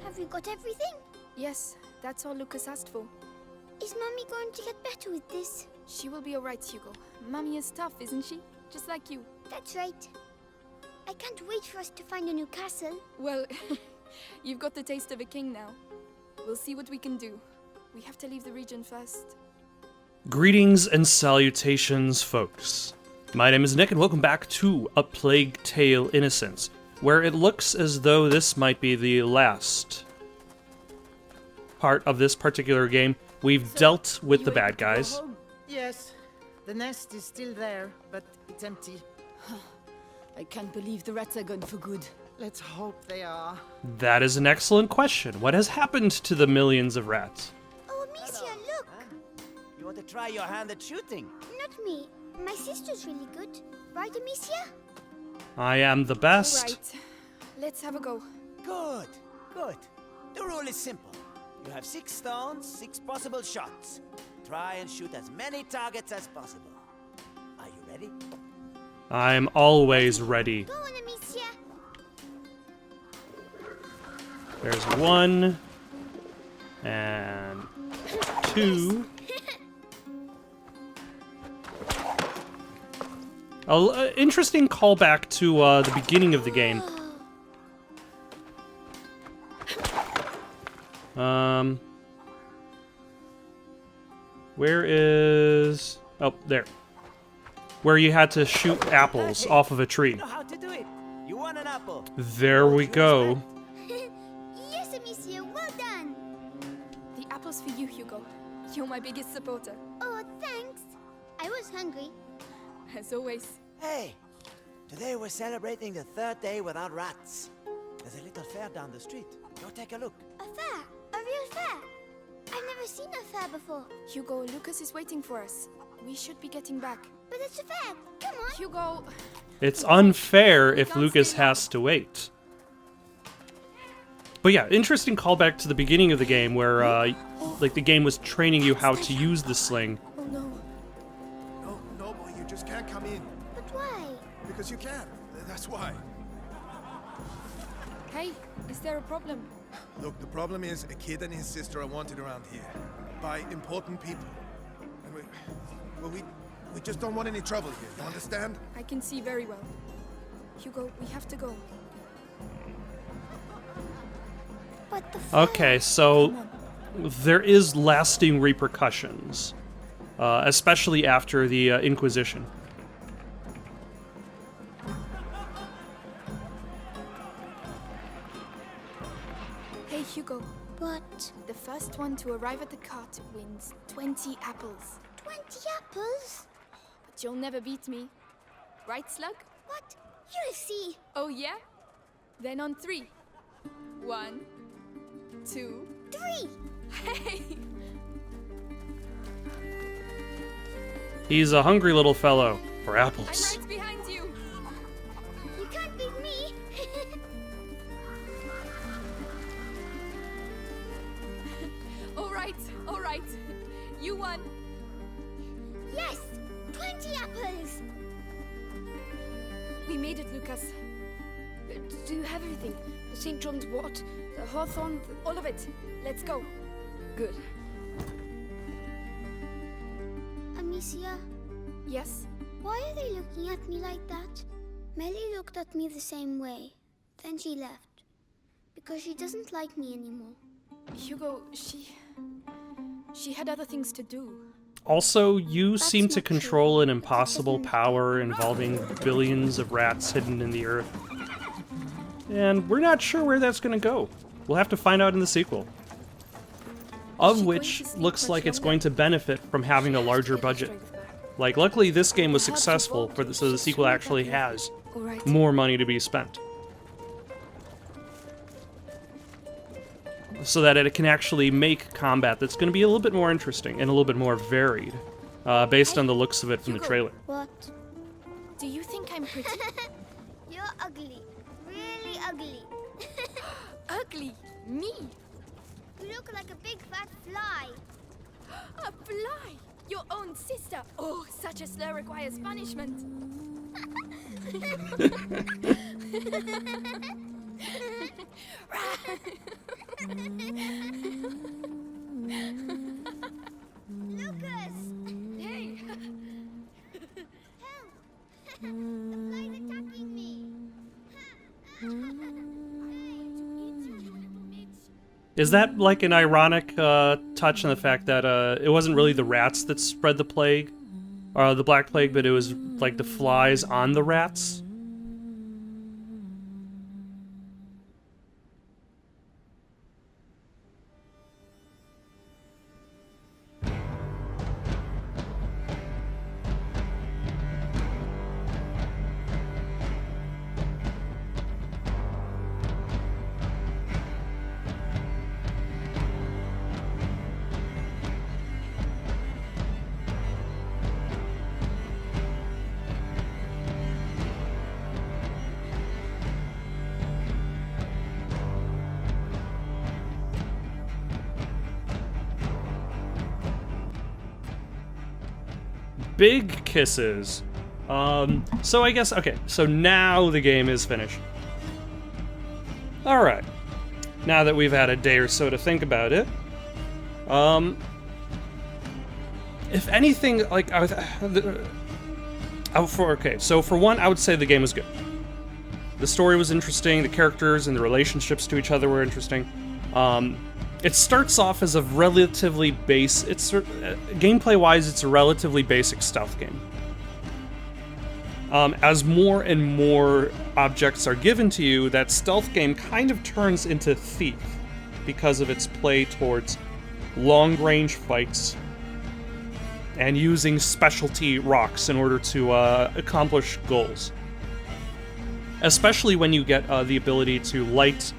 Have you got everything? Yes, that's all Lucas asked for. Is Mummy going to get better with this? She will be alright, Hugo. Mummy is tough, isn't she? Just like you. That's right. I can't wait for us to find a new castle. Well, you've got the taste of a king now. We'll see what we can do. We have to leave the region first. Greetings and salutations, folks. My name is Nick, and welcome back to A Plague Tale: Innocence, where it looks as though this might be the last part of this particular game. We've dealt with the bad guys. Yes, the nest is still there, but it's empty. I can't believe the rats are gone for good. Let's hope they are. That is an excellent question. What has happened to the millions of rats? Oh, Amicia, look! You want to try your hand at shooting? Not me. My sister's really good. Right, Amicia? I am the best. Right. Let's have a go. Good, good. The rule is simple. You have 6 stones, 6 possible shots. Try and shoot as many targets as possible. Are you ready? I'm always ready. Go on, Amicia. There's 1 and 2. Interesting callback to the beginning of the game. Where is... Oh, there. Where you had to shoot apples off of a tree. You know how to do it. You want an apple. There we go. Yes, Amicia, well done. The apple's for you, Hugo. You're my biggest supporter. Oh, thanks. I was hungry. As always. Hey, today we're celebrating the 3rd day without rats. There's a little fair down the street. Go take a look. A fair? A real fair? I've never seen a fair before. Hugo, Lucas is waiting for us. We should be getting back. But it's a fair. Come on. Hugo... It's unfair if Lucas has to wait. But yeah, interesting callback to the beginning of the game where, like, the game was training you how to use the sling. Oh no. No, boy, you just can't come in. But why? Because you can't. That's why. Hey, is there a problem? Look, the problem is a kid and his sister are wanted around here by important people. And we just don't want any trouble here, you understand? I can see very well. Hugo, we have to go. But the fair... Okay, so there is lasting repercussions, especially after the Inquisition. Hey, Hugo. What? The first one to arrive at the cart wins 20 apples. 20 apples? But you'll never beat me. Right, Slug? What? You'll see. Oh, yeah? Then on 3. 1, 2... 3. Hey! He's a hungry little fellow for I'm apples. right behind you! You can't beat me. All right. You won. Yes, 20 apples. We made it, Lucas. Do you have everything? The St. John's wort, the hawthorn, all of it. Let's go. Good. Amicia, Yes? why are they looking at me like that? Melly looked at me the same way. Then she left. Because she doesn't like me anymore. Hugo, she had other things to do. Also, you That's seem to not true. control an impossible power involving billions of rats hidden in the earth. And we're not sure where that's going to go. We'll have to find out in the sequel. Of which looks like it's going to benefit from having a larger budget. Like, luckily this game was successful, so the sequel actually has All right. more money to be spent. So that it can actually make combat that's going to be a little bit more interesting and a little bit more varied, based on the looks of it from the trailer. What? Do you think I'm pretty? You're ugly. Really ugly. Ugly? Me? You look like a big fat fly. A fly? Your own sister? Oh, such a slur requires punishment. Lucas! Hey! Help! The fly's attacking me! Is that like an ironic touch on the fact that it wasn't really the rats that spread the plague, or the Black Plague, but it was like the flies on the rats? Big kisses. So I guess, okay, so now the game is finished. Alright. Now that we've had a day or so to think about it, if anything, like, so for one, I would say the game was good. The story was interesting, the characters and the relationships to each other were interesting. It starts off as a relatively gameplay-wise, it's a relatively basic stealth game. As more and more objects are given to you, that stealth game kind of turns into Thief because of its play towards long-range fights and using specialty rocks in order to accomplish goals. Especially when you get the ability to light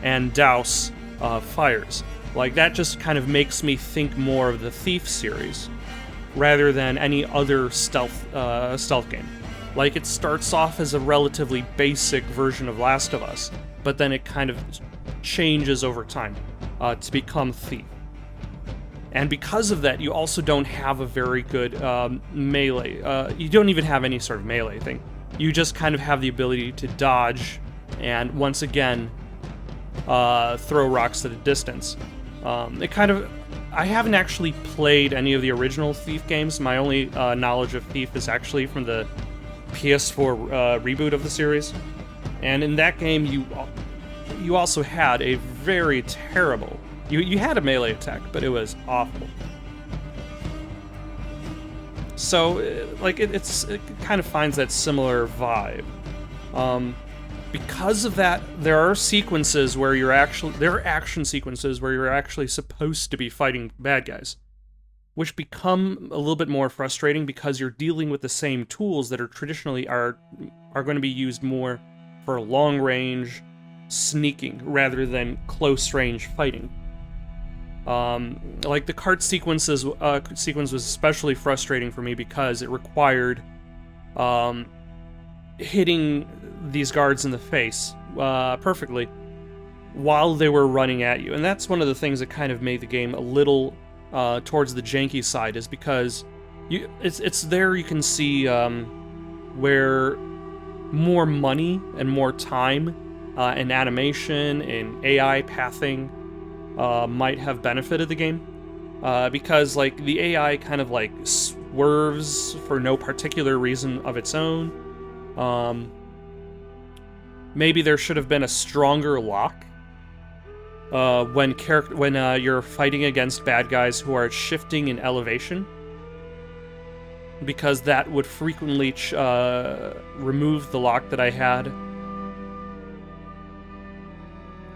and douse fires. Like, that just kind of makes me think more of the Thief series rather than any other stealth game. Like, it starts off as a relatively basic version of Last of Us, but then it kind of changes over time to become Thief. And because of that, you also don't have a very good melee. You don't even have any sort of melee thing. You just kind of have the ability to dodge and, once again, throw rocks at a distance. I haven't actually played any of the original Thief games. My only knowledge of Thief is actually from the PS4 reboot of the series. And in that game, you also had a very terrible... You had a melee attack, but it was awful. So, like, it kind of finds that similar vibe. Because of that, there are sequences where there are action sequences where you're actually supposed to be fighting bad guys, which become a little bit more frustrating because you're dealing with the same tools that are traditionally are going to be used more for long range sneaking rather than close range fighting. Like the cart sequence was especially frustrating for me because it required hitting these guards in the face perfectly while they were running at you. And that's one of the things that kind of made the game a little towards the janky side, is because it's there you can see where more money and more time and animation and AI pathing might have benefited the game. Because like the AI kind of like swerves for no particular reason of its own. Maybe there should have been a stronger lock when you're fighting against bad guys who are shifting in elevation, because that would frequently remove the lock that I had.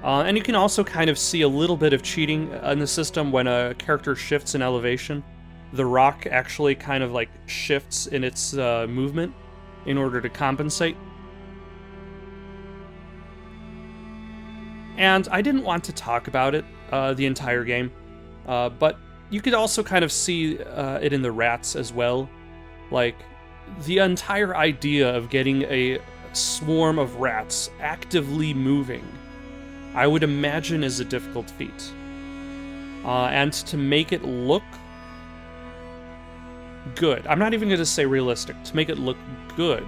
And you can also kind of see a little bit of cheating in the system when a character shifts in elevation. The rock actually kind of like shifts in its movement in order to compensate. And I didn't want to talk about it the entire game, but you could also kind of see it in the rats as well. Like, the entire idea of getting a swarm of rats actively moving, I would imagine, is a difficult feat. And to make it look good, I'm not even going to say realistic, to make it look good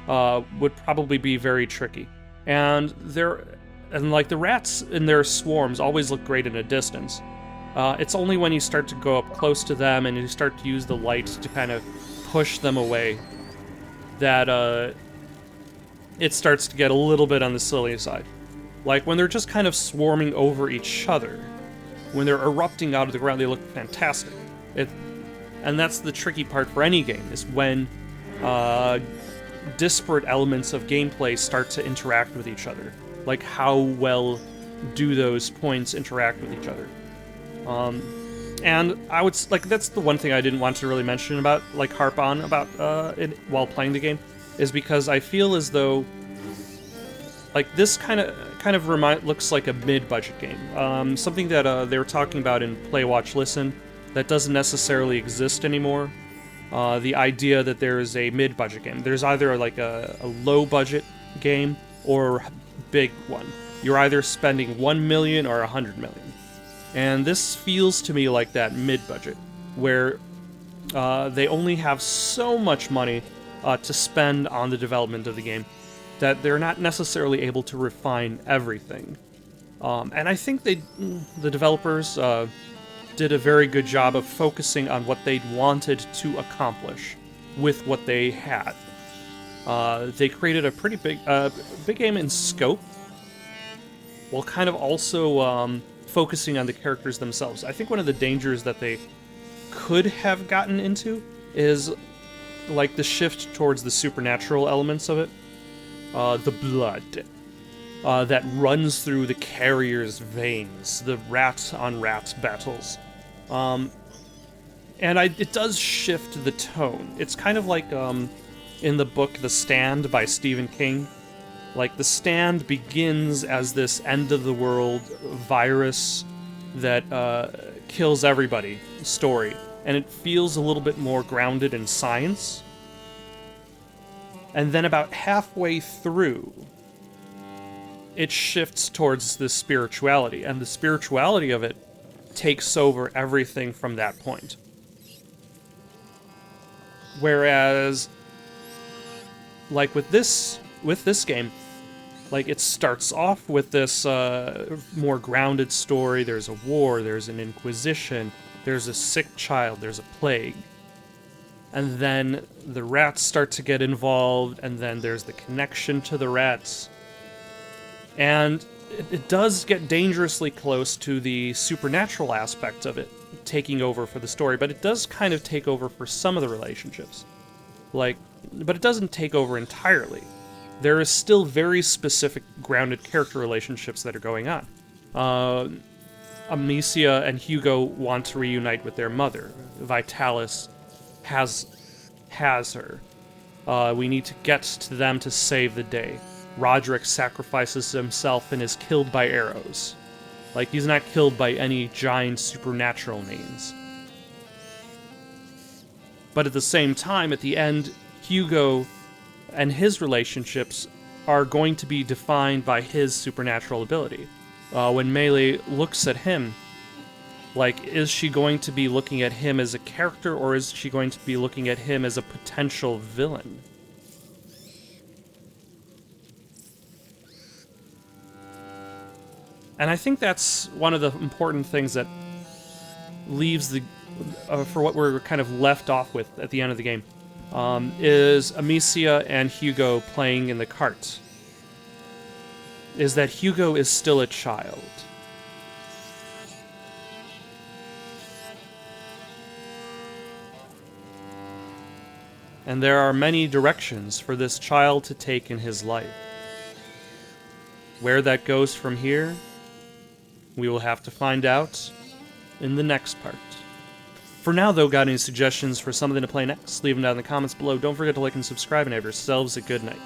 would probably be very tricky. And and like the rats in their swarms always look great in a distance. It's only when you start to go up close to them and you start to use the light to kind of push them away that it starts to get a little bit on the silly side. Like when they're just kind of swarming over each other, when they're erupting out of the ground, they look fantastic. And that's the tricky part for any game, is when disparate elements of gameplay start to interact with each other. Like, how well do those points interact with each other? And I would, like, that's the one thing I didn't want to really mention about, like, harp on about it while playing the game, is because I feel as though, like, this kind of looks like a mid-budget game. Something that they were talking about in Play, Watch, Listen that doesn't necessarily exist anymore. The idea that there is a mid-budget game. There's either like a low-budget game or a big one. You're either spending $1 million or $100 million. And this feels to me like that mid-budget, where they only have so much money to spend on the development of the game that they're not necessarily able to refine everything. And I think the developers did a very good job of focusing on what they wanted to accomplish with what they had. They created a pretty big game in scope, while kind of also focusing on the characters themselves. I think one of the dangers that they could have gotten into is like the shift towards the supernatural elements of it. The blood that runs through the carrier's veins, the rat-on-rat battles. It does shift the tone. It's kind of like in the book The Stand by Stephen King. Like, The Stand begins as this end-of-the-world virus that kills everybody story, and it feels a little bit more grounded in science. And then about halfway through, it shifts towards the spirituality, and the spirituality of it takes over everything from that point. Whereas, like with this game, like it starts off with this more grounded story. There's a war, there's an inquisition, there's a sick child, there's a plague. And then the rats start to get involved, and then there's the connection to the rats. And it does get dangerously close to the supernatural aspect of it taking over for the story, but it does kind of take over for some of the relationships. But it doesn't take over entirely. There is still very specific grounded character relationships that are going on. Amicia and Hugo want to reunite with their mother. Vitalis has her. We need to get to them to save the day. Roderick sacrifices himself and is killed by arrows. Like, he's not killed by any giant supernatural means. But at the same time, at the end, Hugo and his relationships are going to be defined by his supernatural ability. When Melee looks at him, like, is she going to be looking at him as a character, or is she going to be looking at him as a potential villain? And I think that's one of the important things that leaves the for what we're kind of left off with at the end of the game, is Amicia and Hugo playing in the cart. Is that Hugo is still a child. And there are many directions for this child to take in his life. Where that goes from here, we will have to find out in the next part. For now, though, got any suggestions for something to play next? Leave them down in the comments below. Don't forget to like and subscribe, and have yourselves a good night.